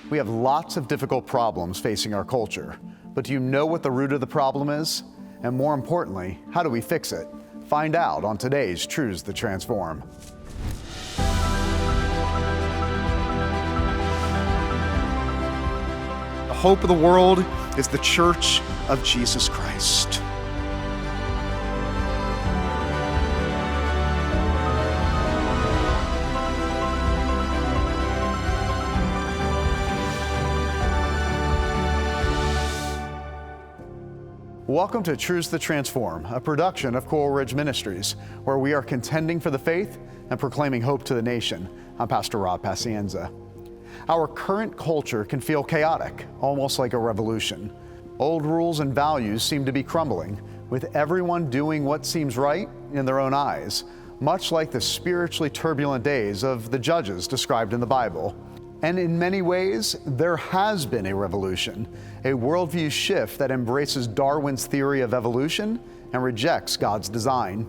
We have lots of difficult problems facing our culture, but do you know what the root of the problem is? And more importantly, how do we fix it? Find out on today's Truths That Transform. The hope of the world is the Church of Jesus Christ. Welcome to Truths That Transform, a production of Coral Ridge Ministries, where we are contending for the faith and proclaiming hope to the nation. I'm Pastor Rob Pacienza. Our current culture can feel chaotic, almost like a revolution. Old rules and values seem to be crumbling, with everyone doing what seems right in their own eyes, much like the spiritually turbulent days of the judges described in the Bible. And in many ways, there has been a revolution, a worldview shift that embraces Darwin's theory of evolution and rejects God's design.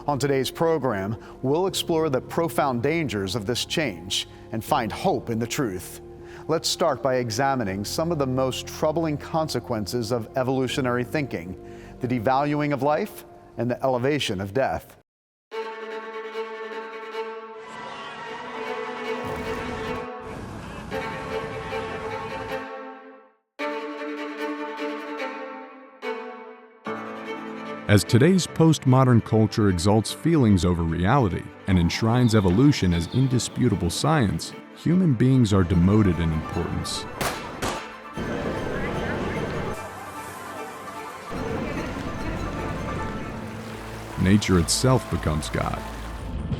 On today's program, we'll explore the profound dangers of this change and find hope in the truth. Let's start by examining some of the most troubling consequences of evolutionary thinking, the devaluing of life and the elevation of death. As today's postmodern culture exalts feelings over reality and enshrines evolution as indisputable science, human beings are demoted in importance. Nature itself becomes God,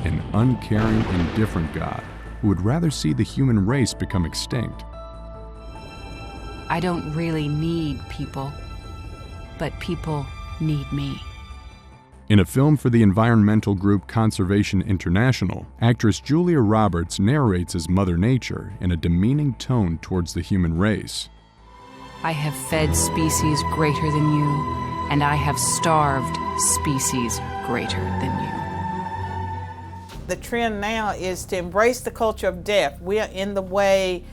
an uncaring, indifferent God who would rather see the human race become extinct. I don't really need people, but people need me. In a film for the environmental group Conservation International, actress Julia Roberts narrates as Mother Nature in a demeaning tone towards the human race. I have fed species greater than you, and I have starved species greater than you. The trend now is to embrace the culture of death. We are in the way,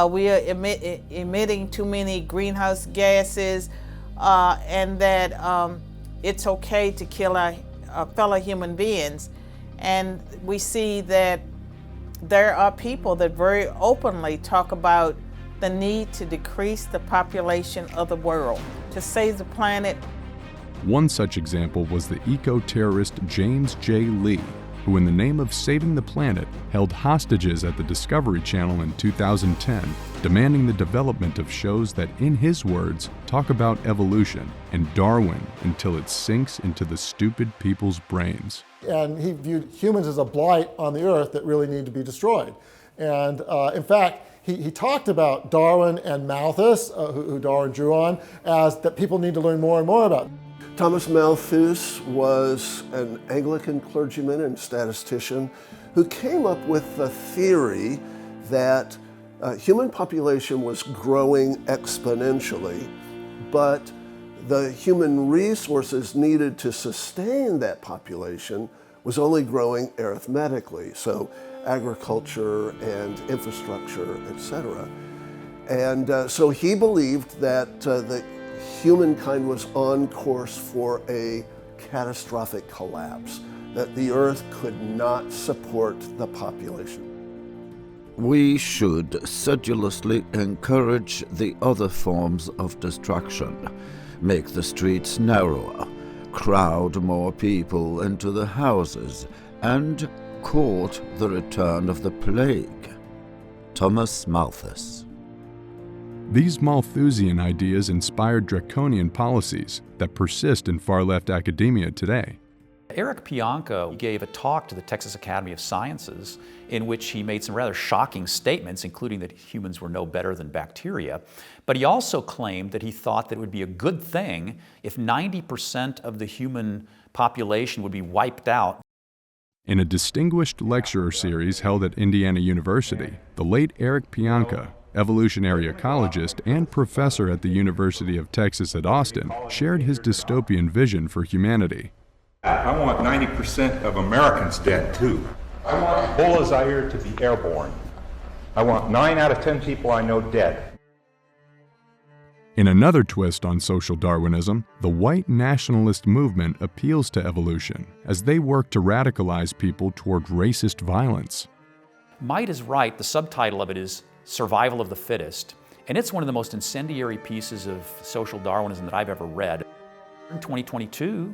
we are emitting too many greenhouse gases, and that it's okay to kill our fellow human beings. And we see that there are people that very openly talk about the need to decrease the population of the world, to save the planet. One such example was the eco-terrorist James J. Lee, who in the name of saving the planet held hostages at the Discovery Channel in 2010, demanding the development of shows that, in his words, talk about evolution and Darwin until it sinks into the stupid people's brains. And he viewed humans as a blight on the earth that really need to be destroyed. And in fact, he talked about Darwin and Malthus, who Darwin drew on, as that people need to learn more and more about. Thomas Malthus was an Anglican clergyman and statistician who came up with the theory that human population was growing exponentially, but the human resources needed to sustain that population was only growing arithmetically, so agriculture and infrastructure, etc. And so he believed that the humankind was on course for a catastrophic collapse, that the earth could not support the population. We should sedulously encourage the other forms of destruction, make the streets narrower, crowd more people into the houses, and court the return of the plague. Thomas Malthus. These Malthusian ideas inspired draconian policies that persist in far-left academia today. Eric Pianka gave a talk to the Texas Academy of Sciences in which he made some rather shocking statements, including that humans were no better than bacteria. But he also claimed that he thought that it would be a good thing if 90% of the human population would be wiped out. In a distinguished lecturer series held at Indiana University, the late Eric Pianka, evolutionary ecologist and professor at the University of Texas at Austin, shared his dystopian vision for humanity. I want 90% of Americans dead too. I want Ebola Zaire to be airborne. I want 9 out of 10 people I know dead. In another twist on social Darwinism, the white nationalist movement appeals to evolution as they work to radicalize people toward racist violence. Might is right. The subtitle of it is Survival of the Fittest, and it's one of the most incendiary pieces of social Darwinism that I've ever read. In 2022,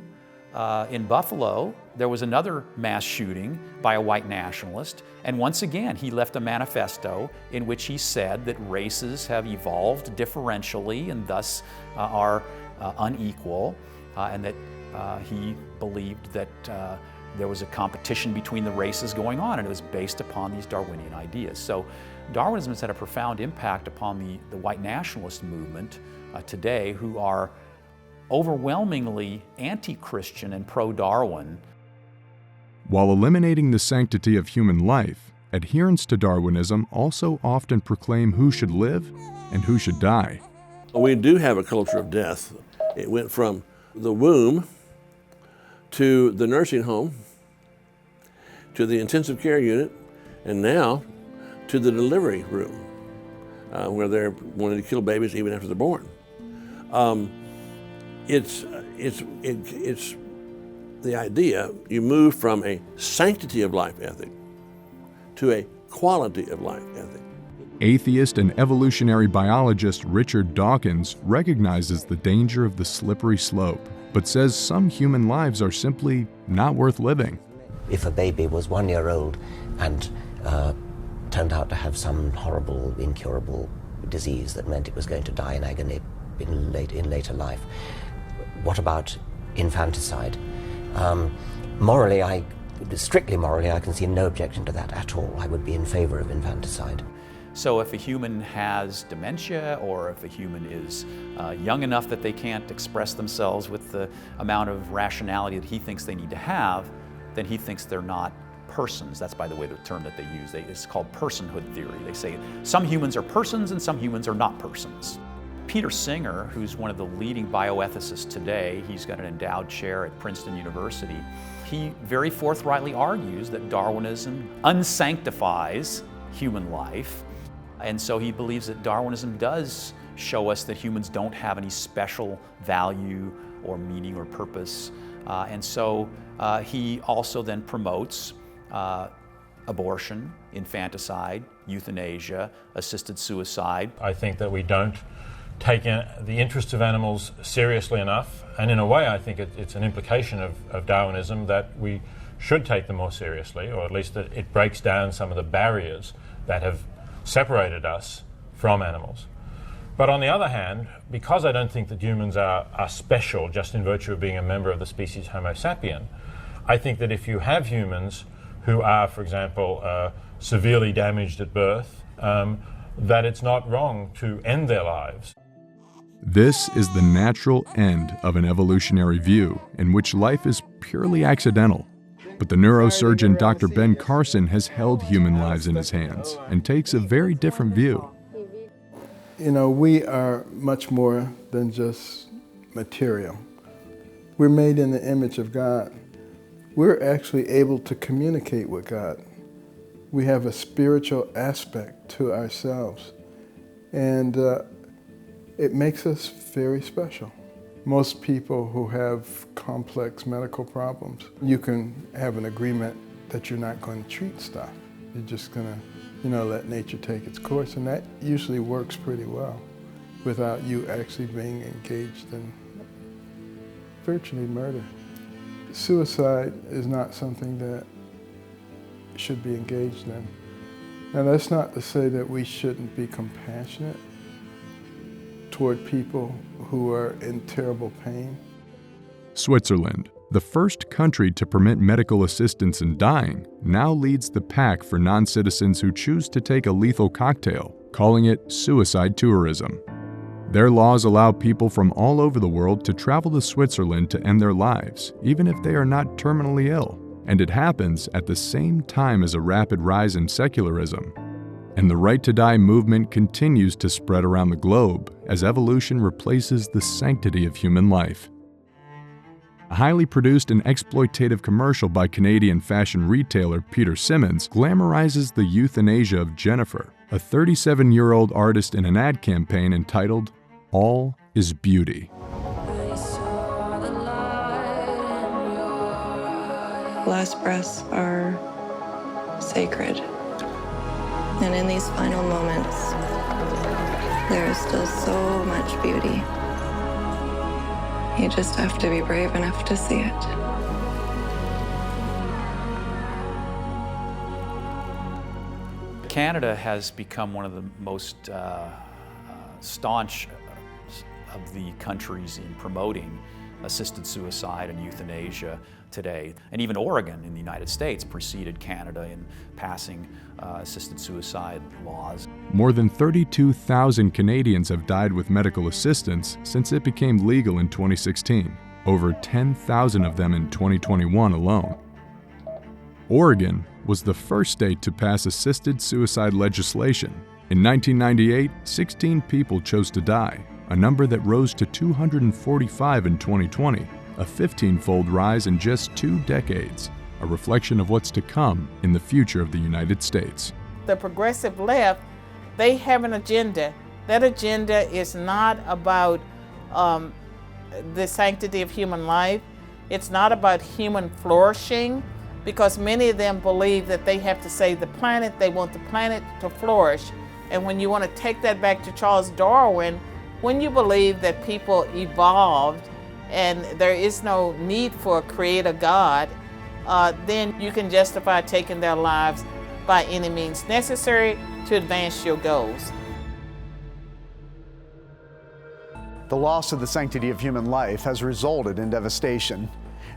in Buffalo, there was another mass shooting by a white nationalist, and once again he left a manifesto in which he said that races have evolved differentially and thus are unequal, and that he believed that there was a competition between the races going on, and it was based upon these Darwinian ideas. So Darwinism has had a profound impact upon the white nationalist movement today, who are overwhelmingly anti-Christian and pro-Darwin. While eliminating the sanctity of human life, adherents to Darwinism also often proclaim who should live and who should die. We do have a culture of death. It went from the womb to the nursing home, to the intensive care unit, and now to the delivery room, where they're wanting to kill babies even after they're born. It's the idea you move from a sanctity of life ethic to a quality of life ethic. Atheist and evolutionary biologist Richard Dawkins recognizes the danger of the slippery slope, but says some human lives are simply not worth living. If a baby was 1 year old and turned out to have some horrible, incurable disease that meant it was going to die in agony in later life, what about infanticide? Strictly morally, I can see no objection to that at all. I would be in favor of infanticide. So if a human has dementia, or if a human is young enough that they can't express themselves with the amount of rationality that he thinks they need to have, then he thinks they're not persons. That's, by the way, the term that they use. It's called personhood theory. They say some humans are persons and some humans are not persons. Peter Singer, who's one of the leading bioethicists today, he's got an endowed chair at Princeton University, he very forthrightly argues that Darwinism unsanctifies human life, and so he believes that Darwinism does show us that humans don't have any special value or meaning or purpose, and so he also then promotes abortion, infanticide, euthanasia, assisted suicide. I think that we don't take the interests of animals seriously enough, and in a way I think it's an implication of Darwinism that we should take them more seriously, or at least that it breaks down some of the barriers that have separated us from animals. But on the other hand, because I don't think that humans are special just in virtue of being a member of the species Homo sapien, I think that if you have humans who are, for example, severely damaged at birth, that it's not wrong to end their lives. This is the natural end of an evolutionary view in which life is purely accidental. But the neurosurgeon Dr. Ben Carson has held human lives in his hands and takes a very different view. You know, we are much more than just material. We're made in the image of God. We're actually able to communicate with God. We have a spiritual aspect to ourselves, and it makes us very special. Most people who have complex medical problems, you can have an agreement that you're not going to treat stuff. You're just going to, let nature take its course, and that usually works pretty well without you actually being engaged in virtually murder. Suicide is not something that should be engaged in. Now, that's not to say that we shouldn't be compassionate toward people who are in terrible pain. Switzerland, the first country to permit medical assistance in dying, now leads the pack for non-citizens who choose to take a lethal cocktail, calling it suicide tourism. Their laws allow people from all over the world to travel to Switzerland to end their lives, even if they are not terminally ill. And it happens at the same time as a rapid rise in secularism. And the Right to Die movement continues to spread around the globe as evolution replaces the sanctity of human life. A highly produced and exploitative commercial by Canadian fashion retailer Peter Simmons glamorizes the euthanasia of Jennifer, a 37-year-old artist in an ad campaign entitled "All is Beauty." Last breaths are sacred. And in these final moments, there is still so much beauty. You just have to be brave enough to see it. Canada has become one of the most staunch of the countries in promoting assisted suicide and euthanasia today. And even Oregon in the United States preceded Canada in passing assisted suicide laws. More than 32,000 Canadians have died with medical assistance since it became legal in 2016, over 10,000 of them in 2021 alone. Oregon was the first state to pass assisted suicide legislation. In 1998, 16 people chose to die, a number that rose to 245 in 2020, a 15-fold rise in just 2 decades, a reflection of what's to come in the future of the United States. The progressive left, they have an agenda. That agenda is not about the sanctity of human life. It's not about human flourishing, because many of them believe that they have to save the planet. They want the planet to flourish. And when you want to take that back to Charles Darwin, when you believe that people evolved and there is no need for a creator God, then you can justify taking their lives by any means necessary to advance your goals. The loss of the sanctity of human life has resulted in devastation.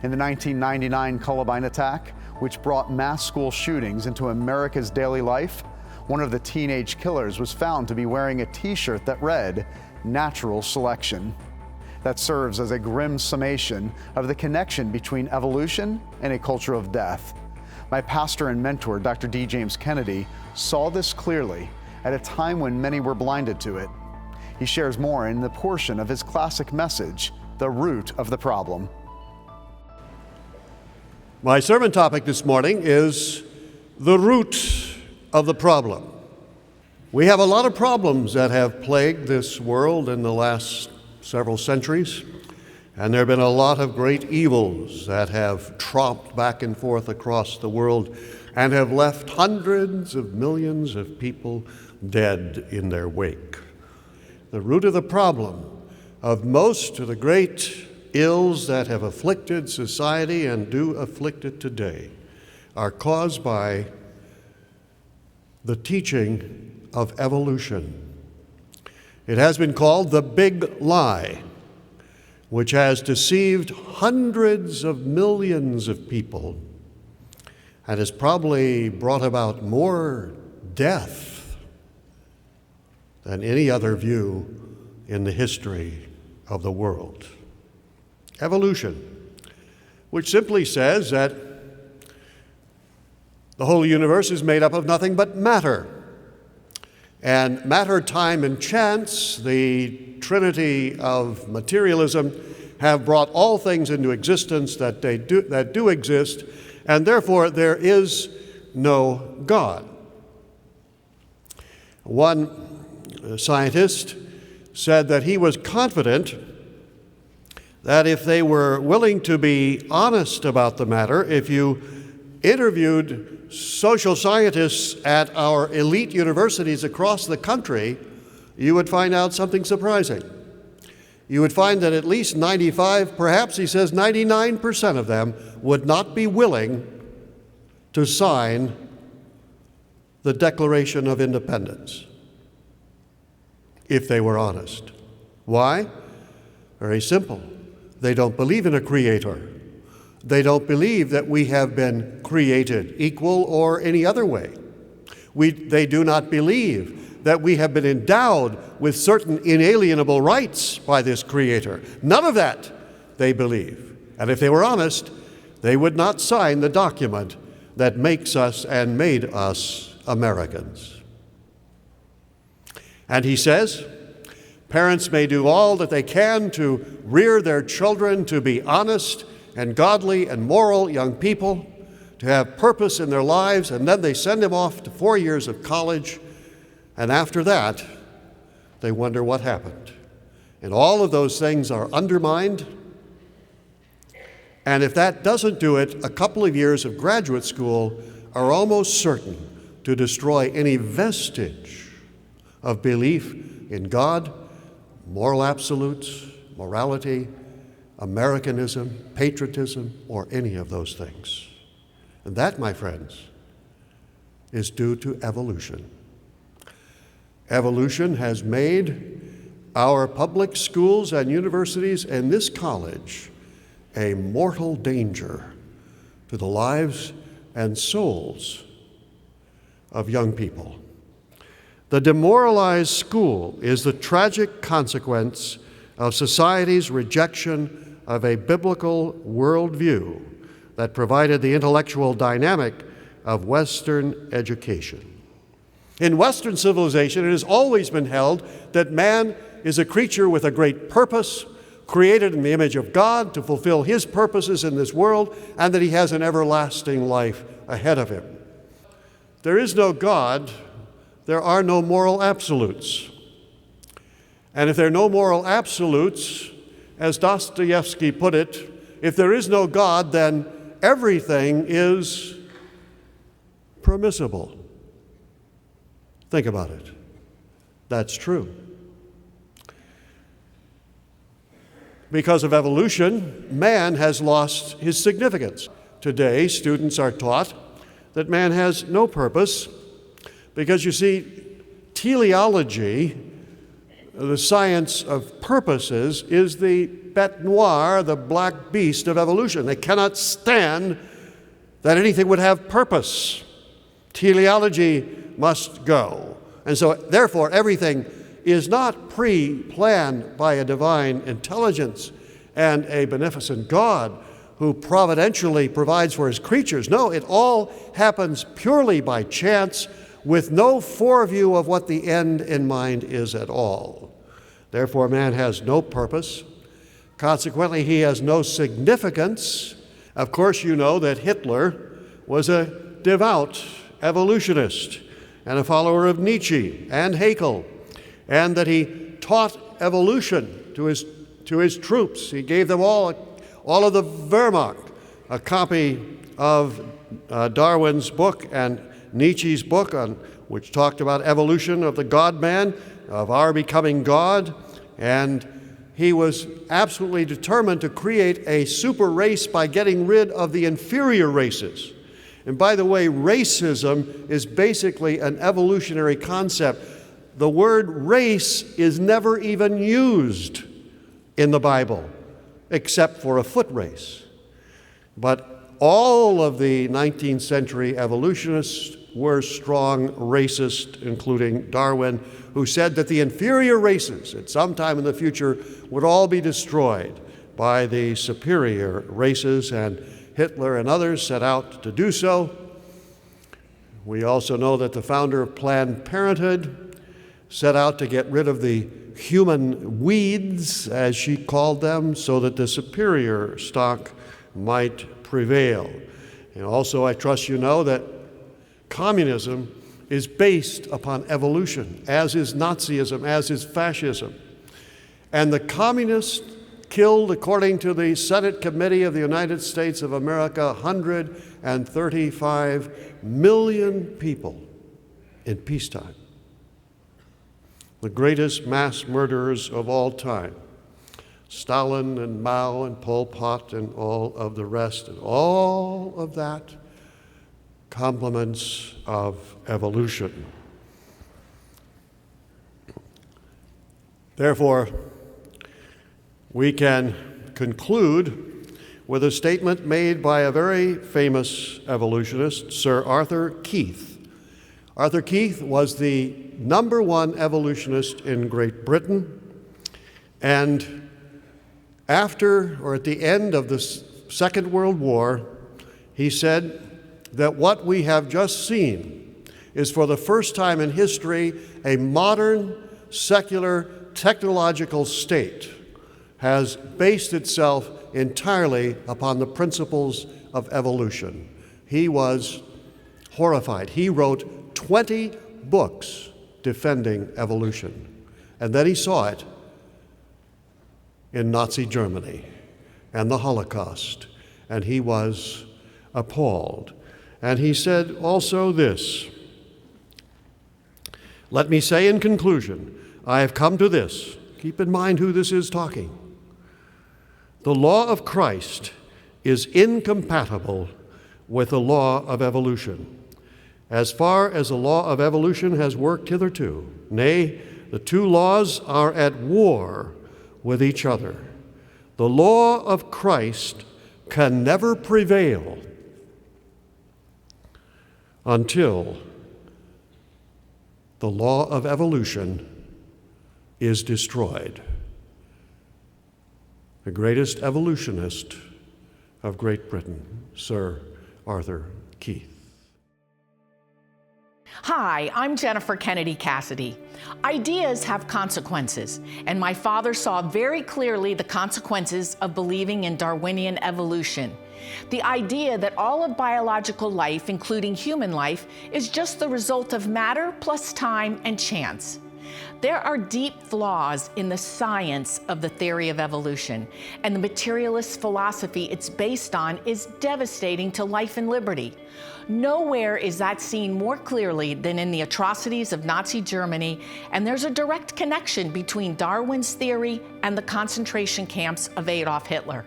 In the 1999 Columbine attack, which brought mass school shootings into America's daily life, one of the teenage killers was found to be wearing a t-shirt that read, "Natural Selection." That serves as a grim summation of the connection between evolution and a culture of death. My pastor and mentor, Dr. D. James Kennedy, saw this clearly at a time when many were blinded to it. He shares more in the portion of his classic message, The Root of the Problem. My sermon topic this morning is the root of the problem. We have a lot of problems that have plagued this world in the last several centuries, and there have been a lot of great evils that have tromped back and forth across the world and have left hundreds of millions of people dead in their wake. The root of the problem of most of the great ills that have afflicted society and do afflict it today are caused by the teaching of evolution. It has been called the big lie, which has deceived hundreds of millions of people and has probably brought about more death than any other view in the history of the world. Evolution, which simply says that the whole universe is made up of nothing but matter. And matter, time, and chance, the trinity of materialism, have brought all things into existence that do exist, and therefore there is no God. One scientist said that he was confident that if they were willing to be honest about the matter, if you interviewed social scientists at our elite universities across the country, you would find out something surprising. You would find that at least 95, perhaps he says 99% of them would not be willing to sign the Declaration of Independence if they were honest. Why? Very simple. They don't believe in a creator. They don't believe that we have been created equal or any other way. They do not believe that we have been endowed with certain inalienable rights by this creator. None of that they believe. And if they were honest, they would not sign the document that makes us and made us Americans. And he says, parents may do all that they can to rear their children to be honest and godly and moral young people, to have purpose in their lives, and then they send them off to 4 years of college And after that, they wonder what happened. And all of those things are undermined. And if that doesn't do it, a couple of years of graduate school are almost certain to destroy any vestige of belief in God, moral absolutes, morality, Americanism, patriotism, or any of those things. And that, my friends, is due to evolution. Evolution has made our public schools and universities and this college a mortal danger to the lives and souls of young people. The demoralized school is the tragic consequence of society's rejection of a biblical worldview that provided the intellectual dynamic of Western education. In Western civilization, it has always been held that man is a creature with a great purpose, created in the image of God to fulfill his purposes in this world, and that he has an everlasting life ahead of him. There is no God, there are no moral absolutes. And if there are no moral absolutes, as Dostoevsky put it, if there is no God, then everything is permissible. Think about it. That's true. Because of evolution, man has lost his significance. Today, students are taught that man has no purpose because, you see, teleology, the science of purposes, is the bête noire, the black beast of evolution. They cannot stand that anything would have purpose. Teleology must go. And so, therefore, everything is not pre-planned by a divine intelligence and a beneficent God who providentially provides for his creatures. No, it all happens purely by chance with no foreview of what the end in mind is at all. Therefore, man has no purpose. Consequently, he has no significance. Of course, you know that Hitler was a devout evolutionist and a follower of Nietzsche and Haeckel, and that he taught evolution to his troops. He gave them all of the Wehrmacht a copy of Darwin's book and Nietzsche's book, which talked about evolution of the God-man, of our becoming God, and he was absolutely determined to create a super race by getting rid of the inferior races. And by the way, racism is basically an evolutionary concept. The word race is never even used in the Bible, except for a foot race. But all of the 19th century evolutionists were strong racists, including Darwin, who said that the inferior races at some time in the future would all be destroyed by the superior races, and Hitler and others set out to do so. We also know that the founder of Planned Parenthood set out to get rid of the human weeds, as she called them, so that the superior stock might prevail. And also, I trust you know that communism is based upon evolution, as is Nazism, as is fascism. And the communists killed, according to the Senate Committee of the United States of America, 135 million people in peacetime. The greatest mass murderers of all time. Stalin and Mao and Pol Pot and all of the rest, and all of that complements of evolution. Therefore, we can conclude with a statement made by a very famous evolutionist, Sir Arthur Keith. Arthur Keith was the #1 evolutionist in Great Britain, and after or at the end of the Second World War, he said that what we have just seen is for the first time in history a modern, secular, technological state has based itself entirely upon the principles of evolution. He was horrified. He wrote 20 books defending evolution. And then he saw it in Nazi Germany and the Holocaust, and he was appalled. And he said also this, "Let me say in conclusion, I have come to this." Keep in mind who this is talking. "The law of Christ is incompatible with the law of evolution. As far as the law of evolution has worked hitherto, nay, the two laws are at war with each other. The law of Christ can never prevail until the law of evolution is destroyed." The greatest evolutionist of Great Britain, Sir Arthur Keith. Hi, I'm Jennifer Kennedy Cassidy. Ideas have consequences, and my father saw very clearly the consequences of believing in Darwinian evolution. The idea that all of biological life, including human life, is just the result of matter plus time and chance. There are deep flaws in the science of the theory of evolution, and the materialist philosophy it's based on is devastating to life and liberty. Nowhere is that seen more clearly than in the atrocities of Nazi Germany, and there's a direct connection between Darwin's theory and the concentration camps of Adolf Hitler.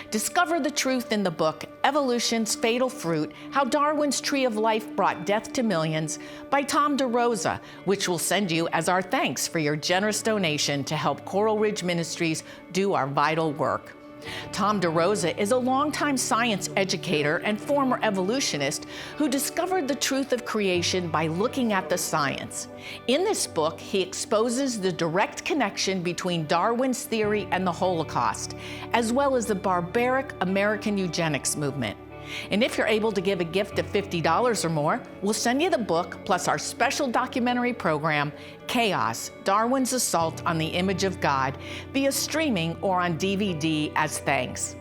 Discover the truth in the book, Evolution's Fatal Fruit, How Darwin's Tree of Life Brought Death to Millions, by Tom DeRosa, which we'll send you as our thanks for your generous donation to help Coral Ridge Ministries do our vital work. Tom DeRosa is a longtime science educator and former evolutionist who discovered the truth of creation by looking at the science. In this book, he exposes the direct connection between Darwin's theory and the Holocaust, as well as the barbaric American eugenics movement. And if you're able to give a gift of $50 or more, we'll send you the book plus our special documentary program, Chaos, Darwin's Assault on the Image of God, via streaming or on DVD as thanks.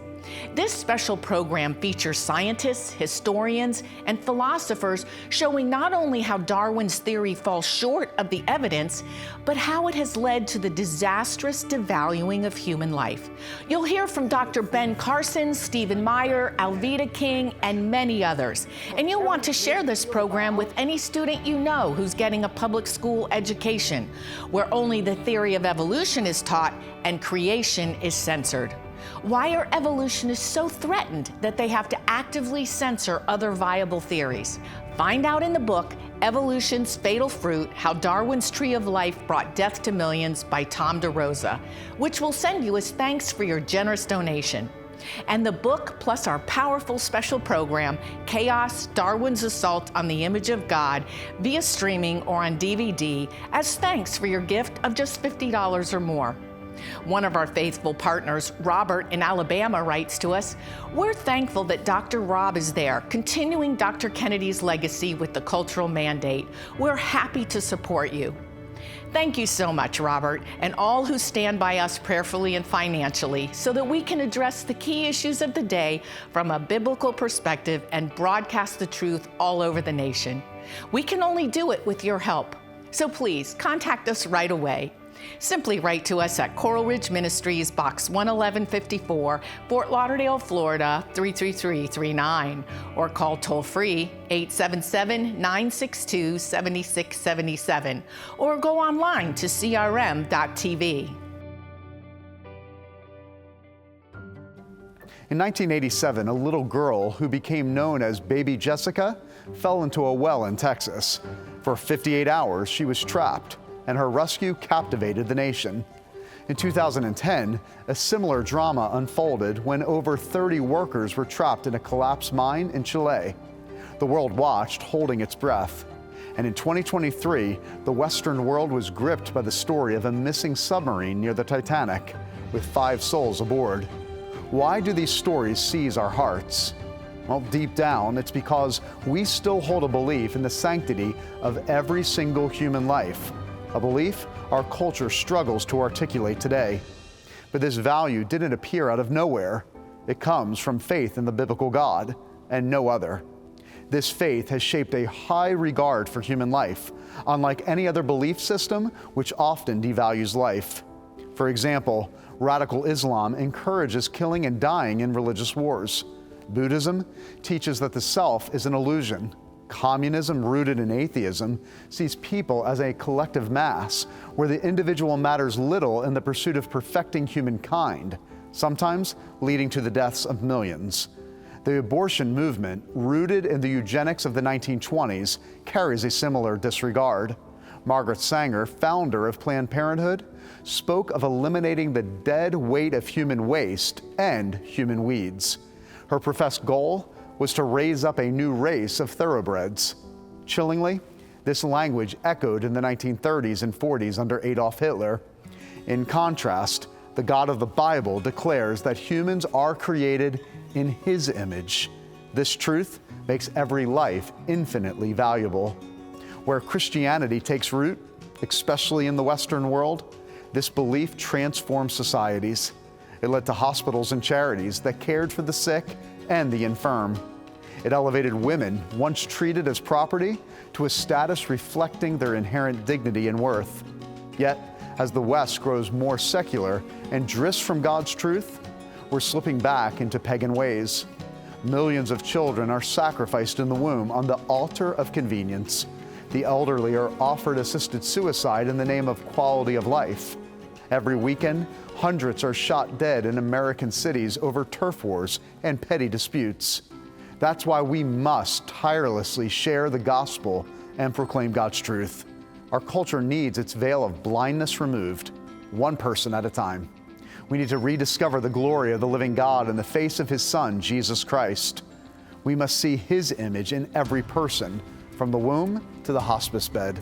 This special program features scientists, historians, and philosophers showing not only how Darwin's theory falls short of the evidence, but how it has led to the disastrous devaluing of human life. You'll hear from Dr. Ben Carson, Stephen Meyer, Alveda King, and many others. And you'll want to share this program with any student you know who's getting a public school education, where only the theory of evolution is taught and creation is censored. Why are evolutionists so threatened that they have to actively censor other viable theories? Find out in the book, Evolution's Fatal Fruit, How Darwin's Tree of Life Brought Death to Millions by Tom DeRosa, which we'll send you as thanks for your generous donation. And the book, plus our powerful special program, Chaos, Darwin's Assault on the Image of God, via streaming or on DVD, as thanks for your gift of just $50 or more. One of our faithful partners, Robert in Alabama, writes to us, "We're thankful that Dr. Rob is there, continuing Dr. Kennedy's legacy with the cultural mandate. We're happy to support you." Thank you so much, Robert, and all who stand by us prayerfully and financially so that we can address the key issues of the day from a biblical perspective and broadcast the truth all over the nation. We can only do it with your help. So please contact us right away. Simply write to us at Coral Ridge Ministries, Box 11154, Fort Lauderdale, Florida 33339, or call toll-free 877-962-7677, or go online to crm.tv. In 1987, a little girl who became known as Baby Jessica fell into a well in Texas. For 58 hours, she was trapped, and her rescue captivated the nation. In 2010, a similar drama unfolded when over 30 workers were trapped in a collapsed mine in Chile. The world watched, holding its breath. And in 2023, the Western world was gripped by the story of a missing submarine near the Titanic, with 5 souls aboard. Why do these stories seize our hearts? Well, deep down, it's because we still hold a belief in the sanctity of every single human life. A belief our culture struggles to articulate today. But this value didn't appear out of nowhere. It comes from faith in the biblical God and no other. This faith has shaped a high regard for human life, unlike any other belief system, which often devalues life. For example, radical Islam encourages killing and dying in religious wars. Buddhism teaches that the self is an illusion. Communism, rooted in atheism, sees people as a collective mass, where the individual matters little in the pursuit of perfecting humankind, sometimes leading to the deaths of millions. The abortion movement, rooted in the eugenics of the 1920s, carries a similar disregard. Margaret Sanger, founder of Planned Parenthood, spoke of eliminating the dead weight of human waste and human weeds. Her professed goal was to raise up a new race of thoroughbreds. Chillingly, this language echoed in the 1930s and 40s under Adolf Hitler. In contrast, the God of the Bible declares that humans are created in His image. This truth makes every life infinitely valuable. Where Christianity takes root, especially in the Western world, this belief transformed societies. It led to hospitals and charities that cared for the sick and the infirm. It elevated women, once treated as property, to a status reflecting their inherent dignity and worth. Yet, as the West grows more secular and drifts from God's truth, we're slipping back into pagan ways. Millions of children are sacrificed in the womb on the altar of convenience. The elderly are offered assisted suicide in the name of quality of life. Every weekend, hundreds are shot dead in American cities over turf wars and petty disputes. That's why we must tirelessly share the gospel and proclaim God's truth. Our culture needs its veil of blindness removed, one person at a time. We need to rediscover the glory of the living God in the face of His Son, Jesus Christ. We must see His image in every person, from the womb to the hospice bed.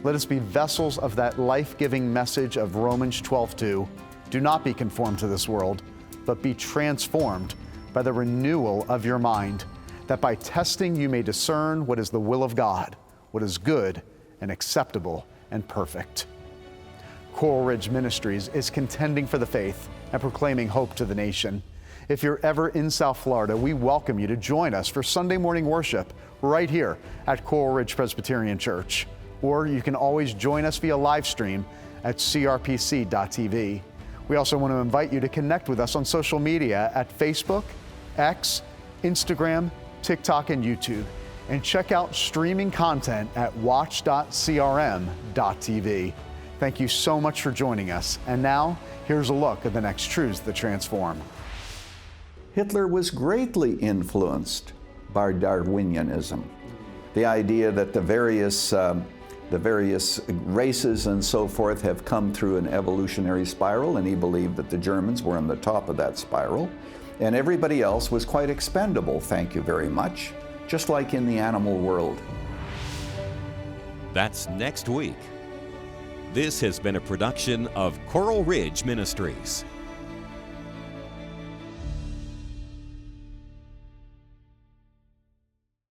Let us be vessels of that life-giving message of Romans 12:2. Do not be conformed to this world, but be transformed by the renewal of your mind, that by testing you may discern what is the will of God, what is good and acceptable and perfect. Coral Ridge Ministries is contending for the faith and proclaiming hope to the nation. If you're ever in South Florida, we welcome you to join us for Sunday morning worship right here at Coral Ridge Presbyterian Church. Or you can always join us via live stream at crpc.tv. We also want to invite you to connect with us on social media at Facebook, X, Instagram, TikTok, and YouTube. And check out streaming content at watch.crm.tv. Thank you so much for joining us. And now, here's a look at the next truths that transform. Hitler was greatly influenced by Darwinianism. The idea that the various races and so forth have come through an evolutionary spiral, and he believed that the Germans were on the top of that spiral, and everybody else was quite expendable, thank you very much, just like in the animal world. That's next week. This has been a production of Coral Ridge Ministries.